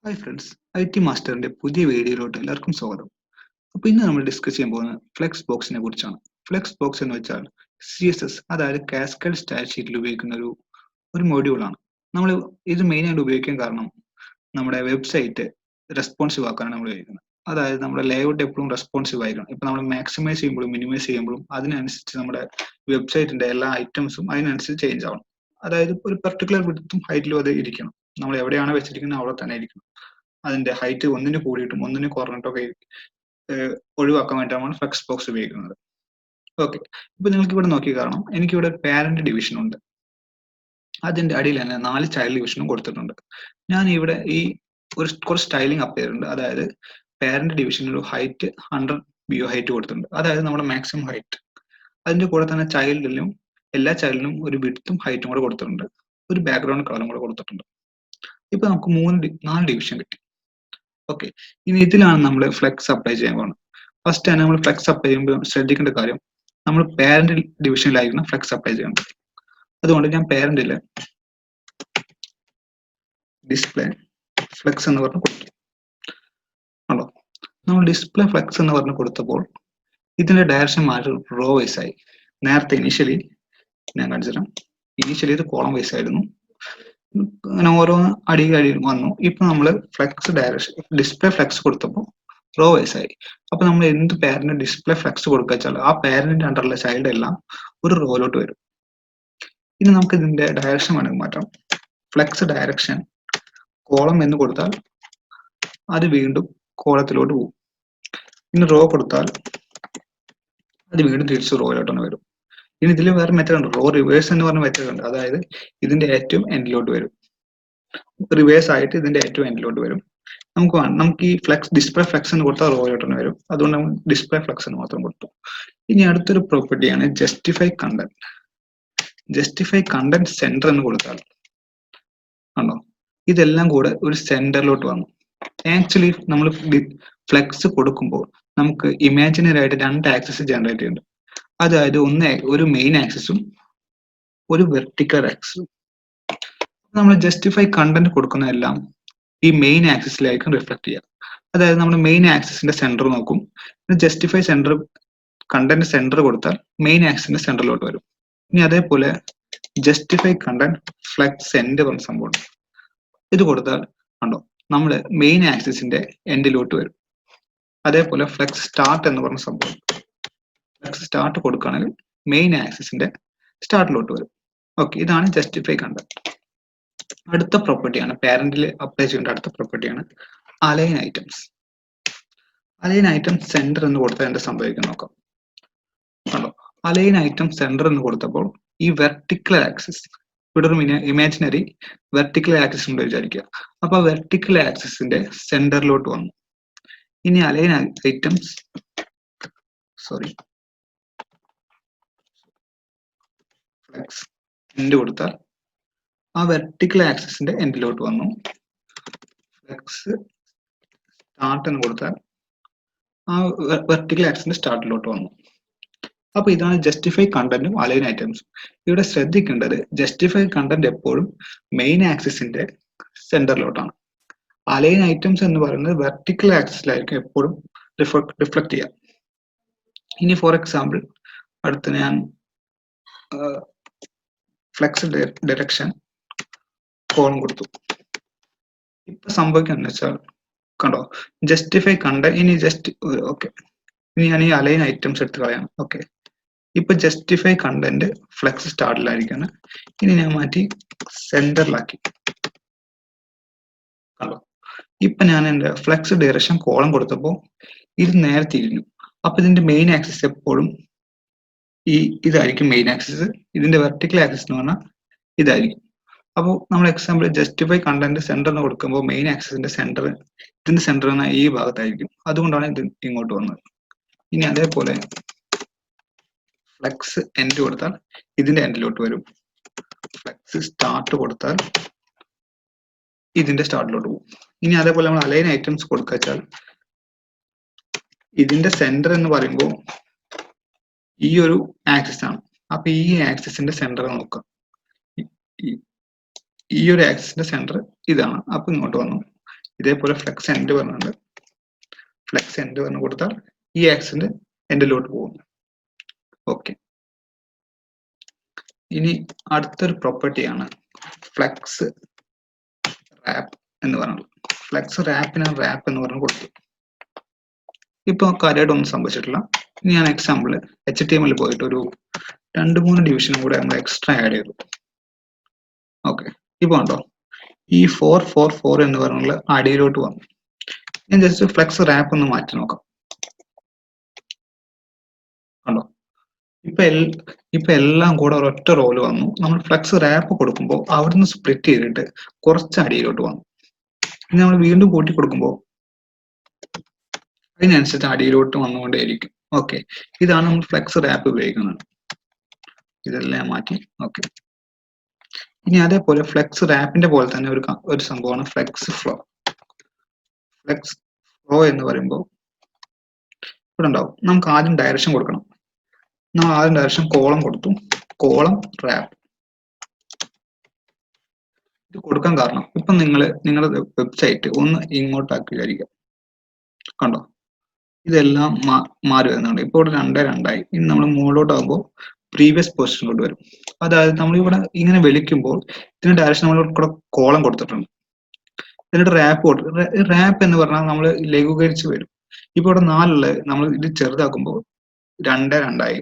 Hi friends, IT മാസ്റ്ററിന്റെ പുതിയ വീഡിയോയിലോട്ട് എല്ലാവർക്കും സ്വാഗതം. അപ്പോൾ ഇന്ന് നമ്മൾ ഡിസ്കസ് ചെയ്യാൻ പോകുന്നത് ഫ്ലെക്സ് ബോക്സിനെ കുറിച്ചാണ്. ഫ്ലെക്സ് ബോക്സ് എന്ന് വെച്ചാൽ CSS, അതായത് കാസ്കേഡ് സ്റ്റൈൽ ഷീറ്റിൽ ഉപയോഗിക്കുന്ന ഒരു മൊഡ്യൂളാണ്. നമ്മൾ ഇത് മെയിനായിട്ട് ഉപയോഗിക്കാൻ കാരണം നമ്മുടെ വെബ്സൈറ്റ് റെസ്പോൺസീവ് ആക്കാനാണ് നമ്മൾ ഉപയോഗിക്കുന്നത്. അതായത് നമ്മുടെ ലേഔട്ട് എപ്പോഴും റെസ്പോൺസീവ് ആയിരിക്കണം. ഇപ്പം നമ്മൾ മാക്സിമൈസ് ചെയ്യുമ്പോഴും മിനിമൈസ് ചെയ്യുമ്പോഴും അതിനനുസരിച്ച് നമ്മുടെ വെബ്സൈറ്റിന്റെ എല്ലാ ഐറ്റംസും അതിനനുസരിച്ച് ചേഞ്ച് ആവണം. അതായത് ഒരു പെർട്ടിക്കുലർ വിഡ്ത്തും ഹൈറ്റിലും അത് ഇരിക്കണം. നമ്മൾ എവിടെയാണ് വെച്ചിരിക്കുന്നത് അവിടെ തന്നെ ഇരിക്കണം. അതിന്റെ ഹൈറ്റ് ഒന്നിന് കൂടിയിട്ടും ഒന്നിന് കുറഞ്ഞിട്ടൊക്കെ ഒഴിവാക്കാൻ വേണ്ടിയിട്ടാണ് ഫ്ലെക്സ് ബോക്സ് ഉപയോഗിക്കുന്നത്. ഓക്കെ, ഇപ്പൊ നിങ്ങൾക്ക് ഇവിടെ നോക്കി കാണാം, എനിക്കിവിടെ പാരന്റ് ഡിവിഷൻ ഉണ്ട്. അതിന്റെ അടിയിൽ തന്നെ 4 ചൈൽഡ് ഡിവിഷനും കൊടുത്തിട്ടുണ്ട്. ഞാൻ ഇവിടെ കുറച്ച് സ്റ്റൈലിംഗ് അപ്പ് ചെയ്തിട്ടുണ്ട്. അതായത് പാരന്റ് ഡിവിഷനിൽ ഒരു ഹൈറ്റ് 100 BO ഹൈറ്റ് കൊടുത്തിട്ടുണ്ട്. അതായത് നമ്മുടെ മാക്സിമം ഹൈറ്റ്. അതിന്റെ കൂടെ തന്നെ ചൈൽഡിലും എല്ലാ ചൈൽഡിനും ഒരു വിഡ്ത്തും ഹൈറ്റും കൂടെ കൊടുത്തിട്ടുണ്ട്. ഒരു ബാക്ക്ഗ്രൗണ്ട് കളറും കൂടെ കൊടുത്തിട്ടുണ്ട്. ഇപ്പൊ നമുക്ക് 4 ഡിവിഷൻ കിട്ടി. ഓക്കെ, ഇനി ഇതിലാണ് നമ്മൾ ഫ്ലെക്സ് അപ്ലൈ ചെയ്യാൻ പോകുന്നത്. ഫസ്റ്റ് തന്നെ നമ്മൾ ഫ്ലെക്സ് അപ്ലൈ ചെയ്യുമ്പോൾ ശ്രദ്ധിക്കേണ്ട കാര്യം, നമ്മൾ പാരന്റ് ഡിവിഷനിലായിരിക്കണം ഫ്ലെക്സ് അപ്ലൈ ചെയ്യേണ്ടത്. അതുകൊണ്ട് ഞാൻ പാരന്റിൽ ഡിസ്പ്ലേ ഫ്ലെക്സ് എന്ന് പറഞ്ഞ് കൊടുത്തു. ആണോ, നമ്മൾ ഡിസ്പ്ലേ ഫ്ലെക്സ് എന്ന് പറഞ്ഞ് കൊടുത്തപ്പോൾ ഇതിന്റെ ഡയറക്ഷൻ മാറ്റി റോ വൈസ് ആയി. നേരത്തെ ഇനീഷ്യലി ഞാൻ കാണിച്ചുതരാം. ഇനീഷ്യലി ഇത് കോളം വൈസ് ആയിരുന്നു. അങ്ങനെ ഓരോന്ന് അടിയിൽ വന്നു. ഇപ്പൊ നമ്മൾ ഫ്ലെക്സ് ഡയറക്ഷൻ ഡിസ്പ്ലേ ഫ്ലെക്സ് കൊടുത്തപ്പോൾ റോ വൈസ് ആയി. അപ്പൊ നമ്മൾ എന്ത് പാരന്റ് ഡിസ്പ്ലേ ഫ്ലെക്സ് കൊടുക്കുക വെച്ചാൽ ആ പാരന്റിന്റെ അണ്ടറിലെ ചൈൽഡ് എല്ലാം ഒരു റോയിലോട്ട് വരും. ഇനി നമുക്ക് ഇതിന്റെ ഡയറക്ഷൻ വേണമെങ്കിൽ മാറ്റാം. ഫ്ലെക്സ് ഡയറക്ഷൻ കോളം എന്ന് കൊടുത്താൽ അത് വീണ്ടും കോളത്തിലോട്ട് പോകും. ഇനി റോ കൊടുത്താൽ അത് വീണ്ടും തിരിച്ച് റോയിലോട്ട് വരും. ഇനി ഇതിൽ വേറെ മെത്തേഡ് ഉണ്ട്, റോ റിവേഴ്സ് എന്ന് പറഞ്ഞ മെത്തേഡ് ഉണ്ട്. അതായത് ഇതിന്റെ ഏറ്റവും എൻഡിലോട്ട് വരും, റിവേഴ്സ് ആയിട്ട് ഇതിന്റെ ഏറ്റവും എൻഡിലോട്ട് വരും. നമുക്ക് ഈ ഫ്ലെക്സ് ഡിസ്പ്ലേ ഫ്ലെക്സ് എന്ന് കൊടുത്താൽ റോയിലോട്ട് വരും. അതുകൊണ്ട് നമ്മൾ ഡിസ്പ്ലേ ഫ്ലെക്സ് എന്ന് മാത്രം കൊടുത്തു. ഇനി അടുത്തൊരു പ്രോപ്പർട്ടിയാണ് justify content. Justify content centre എന്ന് കൊടുത്താൽ ആണോ, ഇതെല്ലാം കൂടെ ഒരു സെന്ററിലോട്ട് വന്നു. ആക്ച്വലി നമ്മൾ ഫ്ലെക്സ് കൊടുക്കുമ്പോൾ നമുക്ക് ഇമാജിനറി ആയിട്ട് 2 ആക്സിസ് ജനറേറ്റ് ചെയ്യുന്നുണ്ട്. അതായത് ഒരു മെയിൻ ആക്സിസും ഒരു വെർട്ടിക്കൽ ആക്സിസും. നമ്മൾ ജസ്റ്റിഫൈ കണ്ടന്റ് കൊടുക്കുന്നതെല്ലാം ഈ മെയിൻ ആക്സിസിലായിരിക്കും റിഫ്ലക്ട് ചെയ്യുക. അതായത് നമ്മൾ മെയിൻ ആക്സിസിന്റെ സെന്റർ നോക്കും. ജസ്റ്റിഫൈ സെന്റർ കണ്ടന്റ് സെന്റർ കൊടുത്താൽ മെയിൻ ആക്സിസിന്റെ സെന്ററിലോട്ട് വരും. ഇനി അതേപോലെ ജസ്റ്റിഫൈ കണ്ടന്റ് ഫ്ലെക്സ് എൻഡ് പറഞ്ഞ സംഭവം. ഇത് കൊടുത്താൽ കണ്ടോ, നമ്മൾ മെയിൻ ആക്സിസിന്റെ എൻഡിലോട്ട് വരും. അതേപോലെ ഫ്ലെക്സ് സ്റ്റാർട്ട് എന്ന് പറഞ്ഞ സംഭവം. ഫ്ലെക്സ് സ്റ്റാർട്ട് കൊടുക്കുകയാണെങ്കിൽ മെയിൻ ആക്സിസിന്റെ സ്റ്റാർട്ടിലോട്ട് വരും. ഓക്കെ, ഇതാണ് ജസ്റ്റിഫൈ കണ്ടന്റ്. അടുത്ത പ്രോപ്പർട്ടിയാണ് പാരന്റിൽ അപ്ലൈ ചെയ്യേണ്ട അടുത്ത പ്രോപ്പർട്ടിയാണ് align items. Align item center എന്ന് കൊടുത്താൽ എന്താ സംഭവിക്കാൻ നോക്കാം. കണ്ടോ, അലൈൻ ഐറ്റം സെന്റർ എന്ന് കൊടുത്തപ്പോൾ ഈ വെർട്ടിക്കൽ ആക്സിസ്, ഇവിടെ ഒരു ഇമാജിനറി വെർട്ടിക്കൽ ആക്സിസ് ഉണ്ട് വിചാരിക്കുക. അപ്പൊ വെർട്ടിക്കൽ ആക്സിസിന്റെ സെന്ററിലോട്ട് വന്നു. ഇനി അലൈൻ ഐറ്റംസ് ഫ്ലെക്സ് എൻഡ് കൊടുത്താൽ ആ വെർട്ടിക്കൽ ആക്സിസിന്റെ എൻഡിലോട്ട് വന്നു. ഫ്ലെക്സ് സ്റ്റാർട്ട് എന്ന് കൊടുത്താൽ ആ വെർട്ടിക്കൽ ആക്സിസിന്റെ സ്റ്റാർട്ടിലോട്ട് വന്നു. അപ്പൊ ഇതാണ് ജസ്റ്റിഫൈ കണ്ടന്റും അലൈൻ ഐറ്റംസും. ഇവിടെ ശ്രദ്ധിക്കേണ്ടത് ജസ്റ്റിഫൈ കണ്ടന്റ് എപ്പോഴും മെയിൻ ആക്സിസിന്റെ സെന്ററിലോട്ടാണ്. അലൈൻ ഐറ്റംസ് എന്ന് പറയുന്നത് വെർട്ടിക്കൽ ആക്സിസിലായിരിക്കും എപ്പോഴും റിഫ്ലക്ട് ചെയ്യുക. ഇനി ഫോർ എക്സാമ്പിൾ അടുത്ത് ഞാൻ ഫ്ലെക്സ് ഡയറക്ഷൻ കോളം കൊടുത്തു. ഇപ്പൊ സംഭവിക്കുന്നത് വെച്ചാൽ കണ്ടോ, ജസ്റ്റിഫൈ കണ്ടന്റ് ഇനി ഇനി ഞാൻ ഈ അലൈൻ ഐറ്റംസ് എടുത്ത് കളയാം. ഓക്കെ, ഇപ്പൊ ജസ്റ്റിഫൈ കണ്ടന്റ് ഫ്ലെക്സ് സ്റ്റാർട്ടിലായിരിക്കാണ്. ഇനി ഞാൻ മാറ്റി സെന്ററിലാക്കി. കണ്ടോ, ഇപ്പൊ ഞാൻ എന്റെ ഫ്ലെക്സ് ഡയറക്ഷൻ കോളം കൊടുത്തപ്പോൾ ഇത് നേരെ തിരിഞ്ഞു. അപ്പൊ ഇതിന്റെ മെയിൻ ആക്സിസ് എപ്പോഴും ഇതായിരിക്കും മെയിൻ ആക്സിസ്. ഇതിന്റെ വെർട്ടിക്കൽ ആക്സിസ് എന്ന് പറഞ്ഞാൽ ഇതായിരിക്കും. അപ്പോൾ നമ്മൾ എക്സാമ്പിൾ ജസ്റ്റിഫൈ കണ്ടന്റ് സെന്റർ എന്ന് കൊടുക്കുമ്പോൾ മെയിൻ ആക്സിസിന്റെ സെന്റർ ഇതിന്റെ സെന്റർ എന്ന ഈ ഭാഗത്തായിരിക്കും. അതുകൊണ്ടാണ് ഇത് ഇങ്ങോട്ട് വന്നത്. ഇനി അതേപോലെ ഫ്ലെക്സ് എൻഡ് കൊടുത്താൽ ഇതിന്റെ എൻഡിലോട്ട് വരും. ഫ്ലെക്സ് സ്റ്റാർട്ട് കൊടുത്താൽ ഇതിന്റെ സ്റ്റാർട്ടിലോട്ട് പോകും. ഇനി അതേപോലെ നമ്മൾ അലൈൻ ഐറ്റംസ് കൊടുക്കുക വെച്ചാൽ ഇതിന്റെ സെന്റർ എന്ന് പറയുമ്പോൾ ഈ ഒരു ആക്സിസ് ആണ്. അപ്പൊ ഈ ആക്സിസിന്റെ സെന്റർ നോക്കുക. ഈ ഒരു ആക്സിസിന്റെ സെന്റർ ഇതാണ്. അപ്പൊ ഇങ്ങോട്ട് വന്നു. ഇതേപോലെ ഫ്ലെക്സ് എൻഡ് പറഞ്ഞുണ്ട്. ഫ്ലെക്സ് എൻഡ് പറഞ്ഞു കൊടുത്താൽ ഈ ആക്സിന്റെ എൻഡിലോട്ട് പോകും. ഓക്കെ, ഇനി അടുത്തൊരു പ്രോപ്പർട്ടിയാണ് ഫ്ലെക്സ് റാപ്പ് എന്ന് പറയുന്നത്. ഫ്ലെക്സ് റാപ്പിന് റാപ്പ് എന്ന് പറഞ്ഞു കൊടുത്തു. ഇപ്പൊ കാര്യമായിട്ടൊന്നും സംഭവിച്ചിട്ടില്ല. ഇനി ഞാൻ എക്സാമ്പിൾ HTML പോയിട്ട് ഒരു 2-3 ഡിവിഷനും കൂടെ നമ്മൾ എക്സ്ട്രാ ആഡ് ചെയ്തു. ഓക്കെ, ഇപ്പൊ ഉണ്ടോ ഈ 444 എന്ന് പറഞ്ഞുള്ള അടിയിലോട്ട് വന്നു. ഞാൻ ജസ്റ്റ് ഫ്ലെക്സ് റാപ്പ് ഒന്ന് മാറ്റി നോക്കാം. കണ്ടോ, ഇപ്പൊ എല്ലാം കൂടെ ഒരൊറ്റ റോല് വന്നു. നമ്മൾ ഫ്ലെക്സ് റാപ്പ് കൊടുക്കുമ്പോൾ അവിടുന്ന് സ്പ്ലിറ്റ് ചെയ്തിട്ട് കുറച്ച് അടിയിലോട്ട് വന്നു. ഇനി നമ്മൾ വീണ്ടും കൂട്ടി കൊടുക്കുമ്പോൾ അതിനനുസരിച്ച് അടിയിലോട്ട് വന്നുകൊണ്ടേയിരിക്കും. ഓക്കെ, ഇതാണ് നമ്മൾ ഫ്ലെക്സ് റാപ്പ് ഉപയോഗിക്കുന്നത്. ഇതെല്ലാം മാറ്റി. ഓക്കെ, ഇനി അതേപോലെ ഫ്ലെക്സ് റാപ്പിന്റെ പോലെ തന്നെ ഒരു സംഭവമാണ് ഫ്ലെക്സ് ഫ്ലോ. ഫ്ലെക്സ് ഫ്ലോ എന്ന് പറയുമ്പോൾ ഇവിടെ ഉണ്ടാവും, നമുക്ക് ആദ്യം ഡയറക്ഷൻ കൊടുക്കണം. നമ്മൾ ആദ്യം ഡയറക്ഷൻ കോളം കൊടുത്തു, കോളം റാപ്പ്. ഇത് കൊടുക്കാൻ കാരണം ഇപ്പൊ നിങ്ങളുടെ വെബ്സൈറ്റ് ഒന്ന് ഇങ്ങോട്ടാക്കി വിചാരിക്കാം. കണ്ടോ, ഇതെല്ലാം മാറി വരുന്നുണ്ട്. ഇപ്പോൾ ഇവിടെ 2 2 ഇനി നമ്മൾ മുകളിലോട്ടാകുമ്പോൾ പ്രീവിയസ് പൊസിഷനിലോട്ട് വരും. അതായത് നമ്മളിവിടെ ഇങ്ങനെ വലിക്കുമ്പോൾ ഇതിന് ഡയറക്ഷൻ നമ്മൾ ഇവിടെ കോളം കൊടുത്തിട്ടുണ്ട്. എന്നിട്ട് റാപ്പ് എന്ന് പറഞ്ഞാൽ നമ്മൾ ലഘൂകരിച്ച് വരും. ഇപ്പൊ ഇവിടെ 4 നമ്മൾ ഇത് ചെറുതാക്കുമ്പോൾ 2 2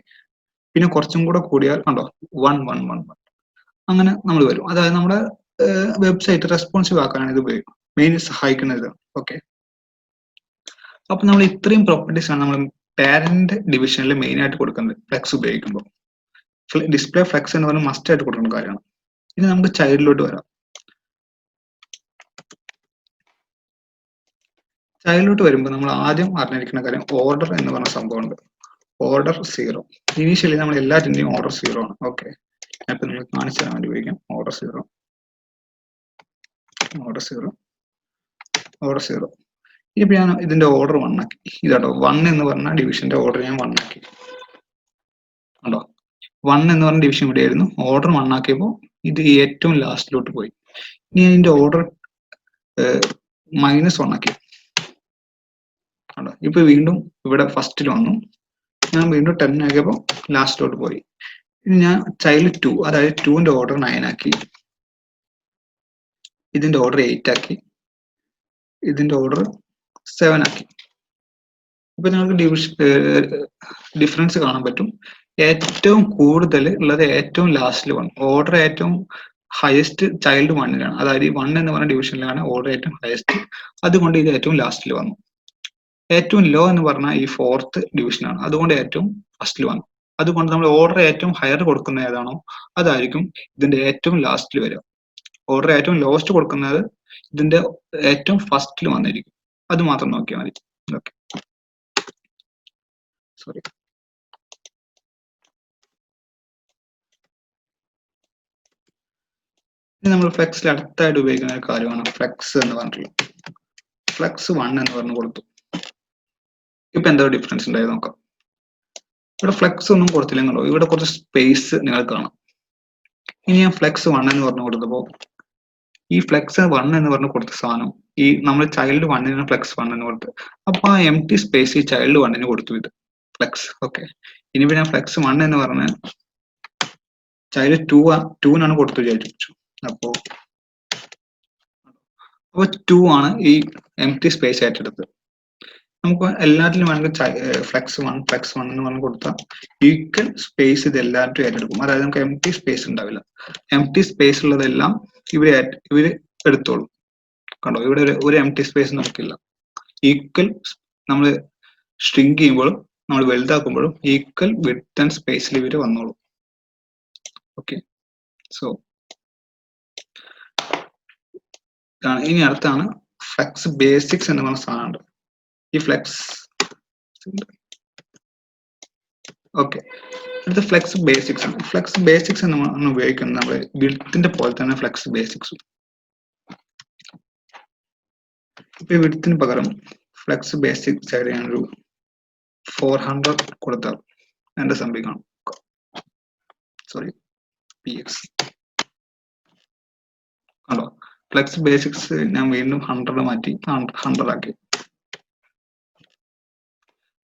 പിന്നെ കുറച്ചും കൂടെ കൂടിയാൽ കണ്ടോ 1 1 1 1 അങ്ങനെ നമ്മൾ വരും. അതായത് നമ്മുടെ വെബ്സൈറ്റ് റെസ്പോൺസീവ് ആക്കാനാണ് ഇത് മെയിൻ സഹായിക്കുന്നത്. ഓക്കെ, അപ്പൊ നമ്മൾ ഇത്രയും പ്രോപ്പർട്ടീസ് ആണ് നമ്മൾ പാരന്റ് ഡിവിഷനിൽ മെയിൻ ആയിട്ട് കൊടുക്കുന്നത് ഫ്ലെക്സ് ഉപയോഗിക്കുമ്പോൾ. ഡിസ്പ്ലേ ഫ്ലെക്സ് എന്ന് പറഞ്ഞാൽ മസ്റ്റ് ആയിട്ട് കൊടുക്കുന്ന കാര്യമാണ്. ഇനി നമുക്ക് ചൈൽഡിലോട്ട് വരാം. ചൈൽഡിലോട്ട് വരുമ്പോൾ നമ്മൾ ആദ്യം അറിഞ്ഞിരിക്കുന്ന കാര്യം ഓർഡർ എന്ന് പറഞ്ഞ സംഭവമുണ്ട്. ഓർഡർ 0. ഇനീഷ്യലി നമ്മൾ എല്ലാറ്റിന്റെയും ഓർഡർ 0 ആണ്. ഓക്കെ, ഞാനിപ്പോൾ നിങ്ങൾക്ക് കാണിച്ചു തരാൻ വേണ്ടി ഉപയോഗിക്കാം. Order 0 order 0 order 0. ഇനിയിപ്പോൾ ഞാൻ ഇതിന്റെ ഓർഡർ 1 ആക്കി. ഇതാട്ടോ 1 എന്ന് പറഞ്ഞ ഡിവിഷന്റെ ഓർഡർ ഞാൻ 1 ആക്കി. കണ്ടോ, 1 എന്ന് പറഞ്ഞ ഡിവിഷൻ ഇവിടെ ആയിരുന്നു. ഓർഡർ 1 ആക്കിയപ്പോൾ ഇത് ഏറ്റവും ലാസ്റ്റിലോട്ട് പോയി. ഇനി അതിന്റെ ഓർഡർ -1 ആക്കി. കണ്ടോ, ഇപ്പൊ വീണ്ടും ഇവിടെ ഫസ്റ്റിൽ വന്നു. ഞാൻ വീണ്ടും 10 ആക്കിയപ്പോൾ ലാസ്റ്റിലോട്ട് പോയി. ഇനി ഞാൻ ചൈൽഡ് 2, അതായത് 2ന്റെ ഓർഡർ 9 ആക്കി. ഇതിന്റെ ഓർഡർ 8 ആക്കി. ഇതിന്റെ ഓർഡർ 7 ആക്കി. ഇപ്പൊ നിങ്ങൾക്ക് ഡിഫറൻസ് കാണാൻ പറ്റും. ഏറ്റവും കൂടുതൽ ഉള്ളത് ഏറ്റവും ലാസ്റ്റിൽ വന്നു. ഓർഡർ ഏറ്റവും ഹയസ്റ്റ് ചൈൽഡ് 1-ലാണ്. അതായത് 1 എന്ന് പറഞ്ഞ ഡിവിഷനിലാണ് ഓർഡർ ഏറ്റവും ഹയസ്റ്റ്. അതുകൊണ്ട് ഇത് ഏറ്റവും ലാസ്റ്റിൽ വന്നു. ഏറ്റവും ലോ എന്ന് പറഞ്ഞാൽ ഈ 4th ഡിവിഷനാണ്. അതുകൊണ്ട് ഏറ്റവും ഫസ്റ്റിൽ വന്നു. അതുകൊണ്ട് നമ്മൾ ഓർഡർ ഏറ്റവും ഹയർ കൊടുക്കുന്ന ഏതാണോ അതായിരിക്കും ഇതിന്റെ ഏറ്റവും ലാസ്റ്റിൽ വരിക. ഓർഡർ ഏറ്റവും ലോസ്റ്റ് കൊടുക്കുന്നത് ഇതിന്റെ ഏറ്റവും ഫസ്റ്റിൽ വന്നിരിക്കും. അത് മാത്രം നോക്കിയാൽ മതി. Okay, sorry. ഇനി നമ്മൾ ഫ്ലെക്സിൽ അടുത്തായിട്ട് ഉപയോഗിക്കുന്ന ഒരു കാര്യമാണ് ഫ്ലെക്സ് എന്ന് പറഞ്ഞിട്ടുള്ളത്. ഫ്ലെക്സ് 1 എന്ന് പറഞ്ഞു കൊടുത്തു. ഇപ്പൊ എന്താ ഡിഫറൻസ് ഉണ്ടായത് നോക്കാം. ഇവിടെ ഫ്ലെക്സ് ഒന്നും കൊടുത്തില്ലെന്നുള്ളൂ, ഇവിടെ കുറച്ച് സ്പേസ് നിങ്ങൾ കാണാം. ഇനി ഞാൻ ഫ്ലെക്സ് 1 എന്ന് പറഞ്ഞു കൊടുത്തപ്പോൾ ഈ ഫ്ലെക്സ് 1 എന്ന് പറഞ്ഞു കൊടുത്ത സാധനം ഈ നമ്മൾ ചൈൽഡ് 1-ന് ഫ്ലെക്സ് 1 എന്ന് കൊടുത്ത്, അപ്പൊ ആ എംപ്റ്റി സ്പേസ് ഈ ചൈൽഡ് 1-ന് കൊടുത്തു ഇത് ഫ്ലെക്സ്. ഓക്കെ, ഇനിയിപ്പോ ഞാൻ ഫ്ലെക്സ് 1 എന്ന് പറഞ്ഞ ചൈൽഡ് 2-നാണ് കൊടുത്തു വിചാരിച്ചു. അപ്പോ 2 ആണ് ഈ എംപ്റ്റി സ്പേസ് ആയിട്ടെടുത്ത്. നമുക്ക് എല്ലാത്തിലും വേണമെങ്കിൽ ഫ്ലെക്സ് 1 എന്ന് പറഞ്ഞു കൊടുത്താൽ ഈക്വൽ സ്പേസ് ഇത് എല്ലാവരും ഏറ്റെടുക്കും. അതായത് നമുക്ക് എംപ്റ്റി സ്പേസ് ഉണ്ടാവില്ല. എംപ്റ്റി സ്പേസ് ഉള്ളതെല്ലാം ഇവര് എടുത്തോളും. കണ്ടോ, ഇവിടെ ഒരു എംപ്റ്റി സ്പേസ് നമുക്കില്ല. ഈക്വൽ നമ്മൾ ഷ്രിങ്ക് ചെയ്യുമ്പോഴും നമ്മൾ വലുതാക്കുമ്പോഴും ഈക്വൽ വിഡ്ത്ത് ആൻഡ് സ്പേസിൽ ഇവര് വന്നോളും. ഓക്കെ, സോ ഇനി അടുത്താണ് ഫ്ലെക്സ് ബേസിക്സ് എന്ന് പറഞ്ഞ സാധനമുണ്ട്. ഈ ഫ്ലെക്സ് ഓക്കെ, അടുത്ത ഫ്ലെക്സ് ബേസിക്സ് ആണ്. ഫ്ലെക്സ് ബേസിക്സ് എന്ന് ഉപയോഗിക്കുന്നത് നമ്മൾ വിഡ്ത്തിന്റെ പോലെ തന്നെ ഫ്ലെക്സ് ബേസിക്സും. ഇപ്പൊ വിഡ്ത്തിന് പകരം ഫ്ലെക്സ് ബേസിക്സ് ആയിട്ട് ഞാനൊരു 400 കൊടുത്താൽ എന്റെ സംഭവിക്കണം. സോറി, PX കണ്ടോ, ഫ്ലെക്സ് ബേസിക്സ് ഞാൻ വീണ്ടും 100 മാറ്റി 100 ആക്കി.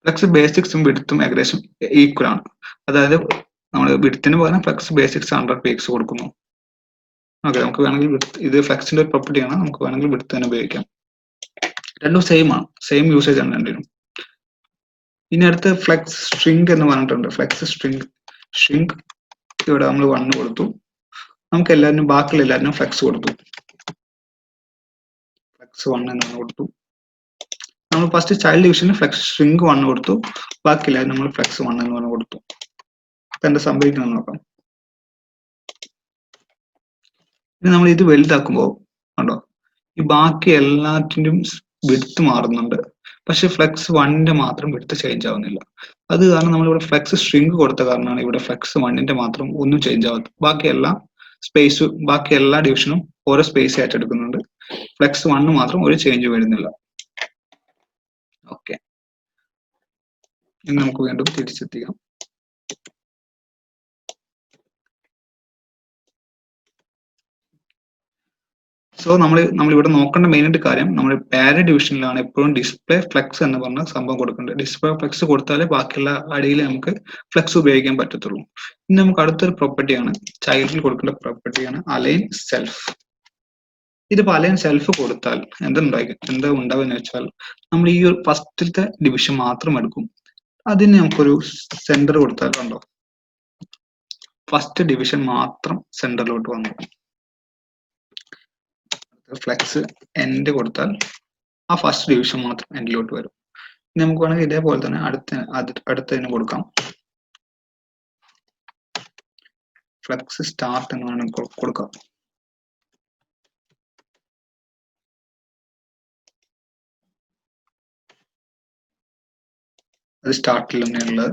ഫ്ലെക്സ് ബേസിക്സും വിഡ്ത്തും ഏകദേശം ഈക്വൽ ആണ്. അതായത് നമ്മൾ വിഡ്ത്തിന് പകരം ഫ്ലെക്സ് ബേസിക്സ് 100 പീക്സ് കൊടുക്കുന്നു. ഓക്കെ, നമുക്ക് വേണമെങ്കിൽ ഇത് ഫ്ലെക്സിന്റെ ഒരു പ്രോപ്പർട്ടി ആണ്, നമുക്ക് വേണമെങ്കിൽ വിഡ്ത്ത് തന്നെ ഉപയോഗിക്കാം. രണ്ടും സെയിം ആണ്, സെയിം യൂസേജ് ആണ് രണ്ടിനും. ഇനി അടുത്ത് ഫ്ലെക്സ് സ്ട്രിംഗ് എന്ന് പറഞ്ഞിട്ടുണ്ട്. ഫ്ലെക്സ് സ്ട്രിംഗ് ഇവിടെ നമ്മൾ 1 കൊടുത്തു. നമുക്ക് എല്ലാവരും ബാക്കിയുള്ള എല്ലാവരും ഫ്ലെക്സ് കൊടുത്തു. ഫ്ലെക്സ് 1 എന്ന് കൊടുത്തു. നമ്മൾ ഫസ്റ്റ് ചൈൽഡ് ഡിവിഷനിൽ ഫ്ലെക്സ് സ്ട്രിംഗ് 1 കൊടുത്തു, ബാക്കിയില്ല നമ്മൾ ഫ്ലെക്സ് 1 എന്ന് പറഞ്ഞ് കൊടുത്തു. എന്താ സംഭവിക്കുന്നത് നോക്കാം. ഇനി നമ്മൾ ഇത് വലുതാക്കുമ്പോൾ കണ്ടോ, ഈ ബാക്കി എല്ലാത്തിൻ്റെയും വിഡ്ത്ത് മാറുന്നുണ്ട്, പക്ഷെ ഫ്ലെക്സ് 1ന്റെ മാത്രം വിഡ്ത്ത് ചേഞ്ച് ആവുന്നില്ല. അത് കാരണം നമ്മളിവിടെ ഫ്ലെക്സ് സ്ട്രിംഗ് കൊടുത്ത കാരണമാണ് ഇവിടെ ഫ്ലെക്സ് 1ന്റെ മാത്രം ഒന്നും ചേഞ്ച് ആവാത്തത്. ബാക്കി എല്ലാ ഡിവിഷനും ഓരോ സ്പേസ് ആയിട്ട് എടുക്കുന്നുണ്ട്. ഫ്ലെക്സ് 1 മാത്രം ഒരു ചേഞ്ച് വരുന്നില്ല. ഓക്കെ, ഇനി നമുക്ക് വീണ്ടും തിരിച്ചെത്തിക്കാം. സോ നമ്മളിവിടെ നോക്കേണ്ട മെയിൻ ആയിട്ട് കാര്യം, നമ്മൾ പാരന്റ് ഡിവിഷനിലാണ് എപ്പോഴും ഡിസ്പ്ലേ ഫ്ലെക്സ് എന്ന് പറഞ്ഞ സംഭവം കൊടുക്കേണ്ടത്. ഡിസ്പ്ലേ ഫ്ലെക്സ് കൊടുത്താലേ ബാക്കിയുള്ള അടിയിൽ നമുക്ക് ഫ്ലെക്സ് ഉപയോഗിക്കാൻ പറ്റത്തുള്ളൂ. ഇനി നമുക്ക് അടുത്തൊരു പ്രോപ്പർട്ടിയാണ്, ചൈൽഡിൽ കൊടുക്കേണ്ട പ്രോപ്പർട്ടിയാണ് അലൈൻ സെൽഫ്. ഇതിപ്പോ അലൈൻ സെൽഫ് കൊടുത്താൽ എന്താ ഉണ്ടാവുക വെച്ചാൽ, നമ്മൾ ഈ ഒരു ഫസ്റ്റത്തെ ഡിവിഷൻ മാത്രം എടുക്കും. അതിന് നമുക്കൊരു സെന്റർ കൊടുത്താൽ കണ്ടോ, ഫസ്റ്റ് ഡിവിഷൻ മാത്രം സെന്ററിലോട്ട് വന്നു. ഫ്ലെക്സ് എൻഡ് കൊടുത്താൽ ആ ഫസ്റ്റ് ഡിവിഷൻ മാത്രം എൻഡിലോട്ട് വരും. ഇനി നമുക്ക് വേണമെങ്കിൽ ഇതേപോലെ തന്നെ അടുത്തതിന് കൊടുക്കാം. ഫ്ലെക്സ് സ്റ്റാർട്ട് എന്ന് വേണമെങ്കിൽ കൊടുക്കാം. അത് സ്റ്റാർട്ടിൽ തന്നെയുള്ളത്.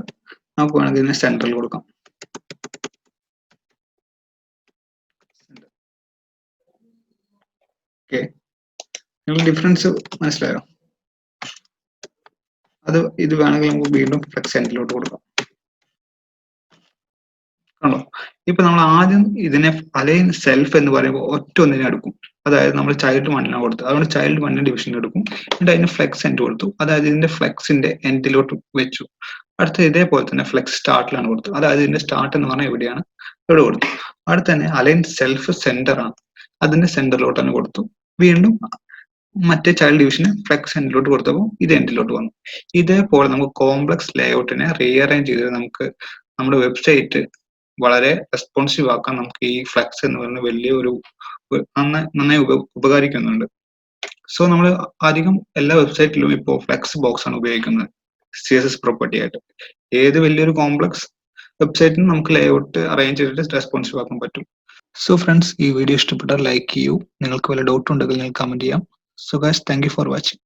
നമുക്ക് വേണമെങ്കിൽ ഇതിനെ സെൻട്രൽ കൊടുക്കാം. ഓക്കെ, നിങ്ങൾ ഡിഫറൻസ് മനസ്സിലായോ? ഇത് വേണമെങ്കിൽ നമുക്ക് വീണ്ടും ഫ്ലെക്സ് എൻഡിലോട്ട് കൊടുക്കാം. കണ്ടോ, ഇപ്പൊ നമ്മൾ ആദ്യം ഇതിനെ അലൈൻ സെൽഫ് എന്ന് പറയുമ്പോൾ ഒറ്റ ഒന്നിനെ എടുക്കും. അതായത് നമ്മൾ ചൈൽഡ് 1 കൊടുത്തു, അതുകൊണ്ട് ചൈൽഡ് 1 ഡിവിഷൻ എടുക്കും. എന്നിട്ട് അതിന് ഫ്ലെക്സ് എൻഡ് കൊടുത്തു, അതായത് ഇതിന്റെ ഫ്ലെക്സിന്റെ എൻഡിലോട്ട് വെച്ചു. അടുത്ത ഇതേപോലെ തന്നെ ഫ്ലെക്സ് സ്റ്റാർട്ടിലാണ് കൊടുത്തു, അതായത് ഇതിന്റെ സ്റ്റാർട്ട് എന്ന് പറഞ്ഞാൽ എവിടെയാണ്, ഇവിടെ കൊടുത്തു. അടുത്ത് തന്നെ അലൈൻ സെൽഫ് സെന്റർ ആണ്, അതിന്റെ സെന്ററിലോട്ട് തന്നെ കൊടുത്തു. വീണ്ടും മറ്റേ ചൈൽഡ് ഡിവിഷന് ഫ്ലെക്സ് എൻഡിലോട്ട് കൊടുത്തപ്പോൾ ഇത് എൻഡിലോട്ട് വന്നു. ഇതേപോലെ നമുക്ക് കോംപ്ലക്സ് ലേഔട്ടിനെ റീഅറേഞ്ച് ചെയ്ത് നമുക്ക് നമ്മുടെ വെബ്സൈറ്റ് വളരെ റെസ്പോൺസീവ് ആക്കാൻ നമുക്ക് ഈ ഫ്ലെക്സ് എന്ന് പറയുന്ന വലിയൊരു നന്നായി ഉപകരിക്കുന്നുണ്ട്. സോ നമ്മൾ അധികം എല്ലാ വെബ്സൈറ്റിലും ഇപ്പോൾ ഫ്ലെക്സ് ബോക്സ് ആണ് ഉപയോഗിക്കുന്നത് CSS പ്രോപ്പർട്ടി ആയിട്ട്. ഏത് വലിയൊരു കോംപ്ലക്സ് വെബ്സൈറ്റിനും നമുക്ക് ലേഔട്ട് അറേഞ്ച് ചെയ്തിട്ട് റെസ്പോൺസീവ് ആക്കാൻ പറ്റും. സോ ഫ്രണ്ട്സ്, ഈ വീഡിയോ ഇഷ്ടപ്പെട്ടാൽ ലൈക്ക് ചെയ്യൂ. നിങ്ങൾക്ക് വല്ല ഡൗട്ട് ഉണ്ടെങ്കിൽ നിങ്ങൾ കമന്റ് ചെയ്യാം. So guys, thank you for watching.